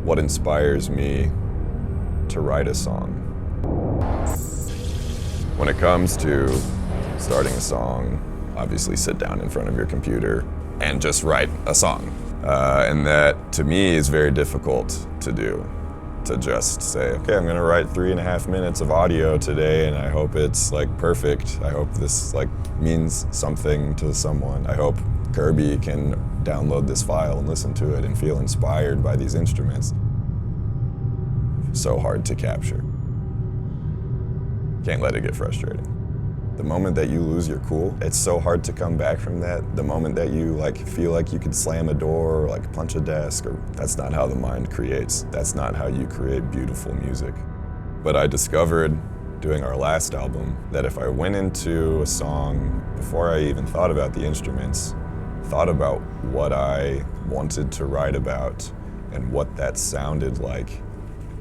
what inspires me to write a song. When it comes to starting a song, obviously sit down in front of your computer and just write a song. And that, to me, is very difficult to do. To just say, okay, I'm gonna write 3.5 minutes of audio today and I hope it's like perfect. I hope this like means something to someone. I hope Kirby can download this file and listen to it and feel inspired by these instruments. So hard to capture. Can't let it get frustrating. The moment that you lose your cool, it's so hard to come back from that. The moment that you like feel like you could slam a door or like punch a desk, or that's not how the mind creates. That's not how you create beautiful music. But I discovered doing our last album that if I went into a song before I even thought about the instruments, thought about what I wanted to write about and what that sounded like,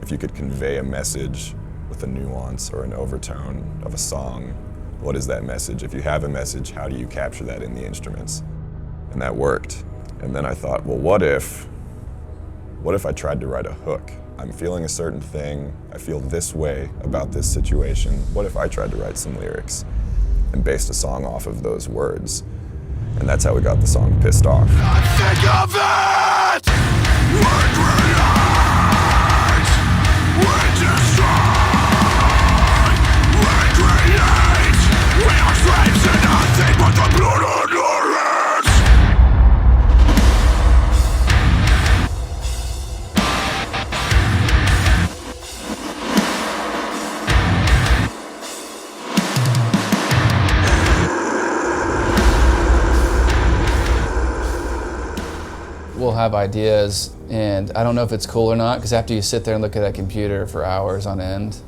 if you could convey a message with a nuance or an overtone of a song, what is that message? If you have a message, how do you capture that in the instruments? And that worked. And then I thought, well, what if I tried to write a hook? I'm feeling a certain thing, I feel this way about this situation. What if I tried to write some lyrics and based a song off of those words? And that's how we got the song Pissed Off. Think of it! We create! We destroy! We create! We are slaves to nothing but the blood on our hands! We'll have ideas, and I don't know if it's cool or not, because after you sit there and look at that computer for hours on end,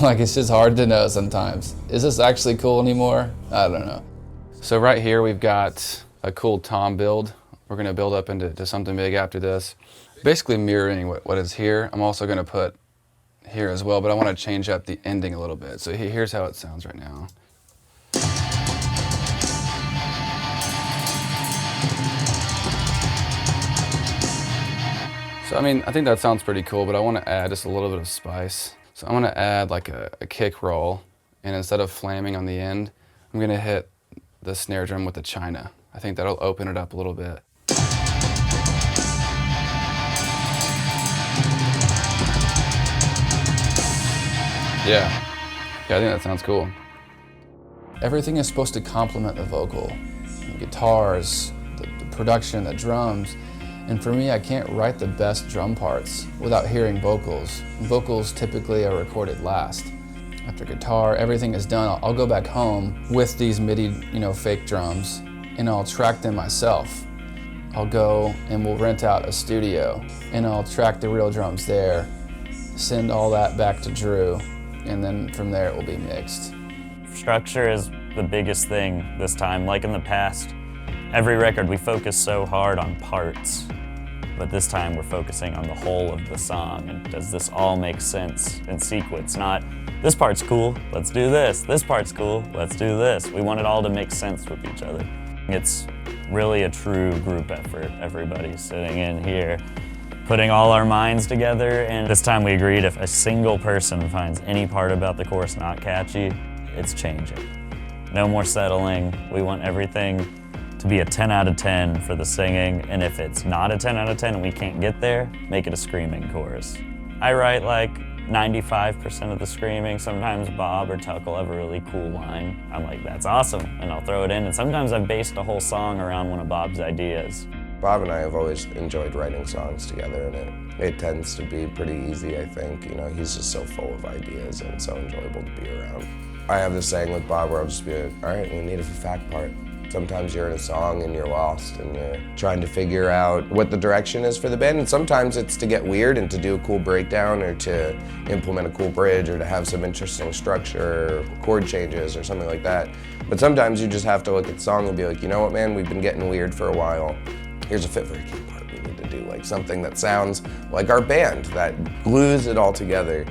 like it's just hard to know sometimes. Is this actually cool anymore? I don't know. So right here we've got a cool tom build. We're gonna build up into something big after this. Basically mirroring what is here. I'm also gonna put here as well, but I wanna change up the ending a little bit. So here's how it sounds right now. So I mean, I think that sounds pretty cool, but I wanna add just a little bit of spice. So I'm gonna add like a kick roll, and instead of flaming on the end, I'm gonna hit the snare drum with the china. I think that'll open it up a little bit. Yeah, I think that sounds cool. Everything is supposed to complement the vocal. The guitars, the production, the drums. And for me, I can't write the best drum parts without hearing vocals. Vocals typically are recorded last. After guitar, everything is done, I'll go back home with these MIDI, fake drums, and I'll track them myself. I'll go and we'll rent out a studio, and I'll track the real drums there, send all that back to Drew, and then from there it will be mixed. Structure is the biggest thing this time. Like in the past, every record we focus so hard on parts, but this time we're focusing on the whole of the song, and does this all make sense in sequence? Not, this part's cool, let's do this. This part's cool, let's do this. We want it all to make sense with each other. It's really a true group effort. Everybody's sitting in here, putting all our minds together, and this time we agreed if a single person finds any part about the chorus not catchy, it's changing. No more settling. We want everything to be a 10 out of 10 for the singing, and if it's not a 10 out of 10 and we can't get there, make it a screaming chorus. I write like 95% of the screaming. Sometimes Bob or Tuck will have a really cool line. I'm like, that's awesome, and I'll throw it in, and sometimes I've based a whole song around one of Bob's ideas. Bob and I have always enjoyed writing songs together, and it tends to be pretty easy, I think. He's just so full of ideas and so enjoyable to be around. I have this saying with Bob where I'll just be like, all right, we need a FFAK part. Sometimes you're in a song and you're lost and you're trying to figure out what the direction is for the band, and sometimes it's to get weird and to do a cool breakdown or to implement a cool bridge or to have some interesting structure or chord changes or something like that. But sometimes you just have to look at the song and be like, you know what, man, we've been getting weird for a while. Here's a FFAK part we need to do, like something that sounds like our band, that glues it all together.